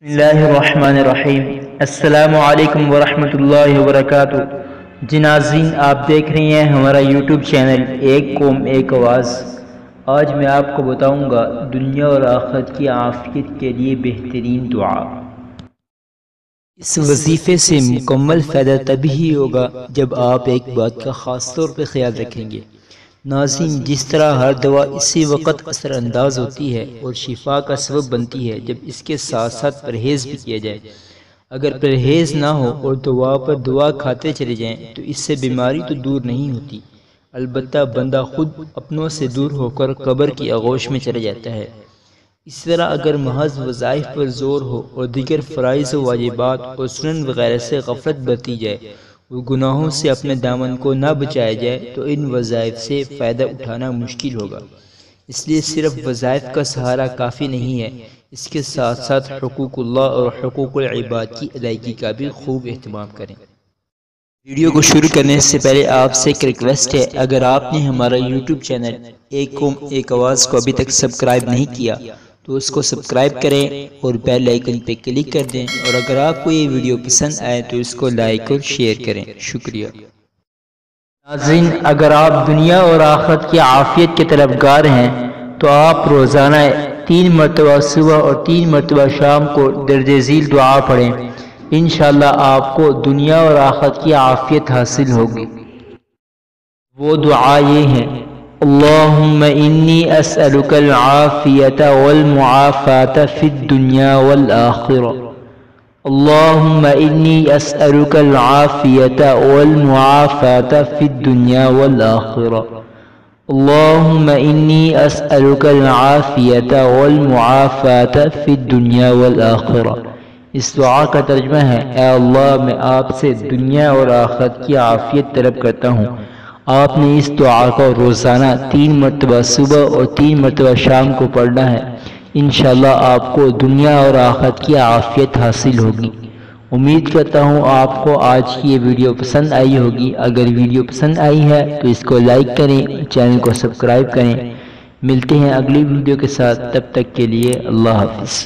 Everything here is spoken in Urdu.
بسم اللہ الرحمن الرحیم۔ السلام علیکم ورحمۃ اللہ وبرکاتہ۔ جی ناظرین، آپ دیکھ رہے ہیں ہمارا یوٹیوب چینل ایک قوم ایک آواز۔ آج میں آپ کو بتاؤں گا دنیا اور آخرت کی عافیت کے لیے بہترین دعا۔ اس وظیفے سے مکمل فائدہ تبھی ہی ہوگا جب آپ ایک بات کا خاص طور پہ خیال رکھیں گے۔ ناظرین، جس طرح ہر دوا اسی وقت اثر انداز ہوتی ہے اور شفا کا سبب بنتی ہے جب اس کے ساتھ ساتھ پرہیز بھی کیا جائے، اگر پرہیز نہ ہو اور دوا پر دوا کھاتے چلے جائیں تو اس سے بیماری تو دور نہیں ہوتی، البتہ بندہ خود اپنوں سے دور ہو کر قبر کی آغوش میں چلا جاتا ہے۔ اس طرح اگر محض وظائف پر زور ہو اور دیگر فرائض و واجبات اور سنن وغیرہ سے غفلت برتی جائے اور گناہوں سے اپنے دامن کو نہ بچایا جائے تو ان وظائف سے فائدہ اٹھانا مشکل ہوگا۔ اس لیے صرف وظائف کا سہارا کافی نہیں ہے، اس کے ساتھ ساتھ حقوق اللہ اور حقوق العباد کی ادائیگی کا بھی خوب اہتمام کریں۔ ویڈیو کو شروع کرنے سے پہلے آپ سے ایک ریکویسٹ ہے، اگر آپ نے ہمارا یوٹیوب چینل ایک قوم ایک آواز کو ابھی تک سبسکرائب نہیں کیا تو اس کو سبسکرائب کریں اور بیل آئیکن پہ کلک کر دیں، اور اگر آپ کو یہ ویڈیو پسند آئے تو اس کو لائک اور شیئر کریں۔ شکریہ۔ ناظرین، اگر آپ دنیا اور آخرت کی عافیت کے طلبگار ہیں تو آپ روزانہ 3 مرتبہ صبح اور 3 مرتبہ شام کو درج ذیل دعا پڑھیں، انشاءاللہ آپ کو دنیا اور آخرت کی عافیت حاصل ہوگی۔ وہ دعا یہ ہے: اللہم انی اسألک العافیت والمعافات فی الدنیا والآخرہ۔ اللہم انی اسألک العافیت والمعافات فی الدنیا والآخرہ۔ اللہم انی اسألک العافیت والمعافات فی الدنیا والآخرہ۔ اس دعا کا ترجمہ ہے: اے اللہ، میں آپ سے دنیا اور آخرت کی عافیت طلب کرتا ہوں۔ آپ نے اس دعا کو روزانہ 3 مرتبہ صبح اور 3 مرتبہ شام کو پڑھنا ہے، انشاءاللہ آپ کو دنیا اور آخرت کی عافیت حاصل ہوگی۔ امید کرتا ہوں آپ کو آج کی یہ ویڈیو پسند آئی ہوگی۔ اگر ویڈیو پسند آئی ہے تو اس کو لائک کریں، چینل کو سبسکرائب کریں۔ ملتے ہیں اگلی ویڈیو کے ساتھ، تب تک کے لیے اللہ حافظ۔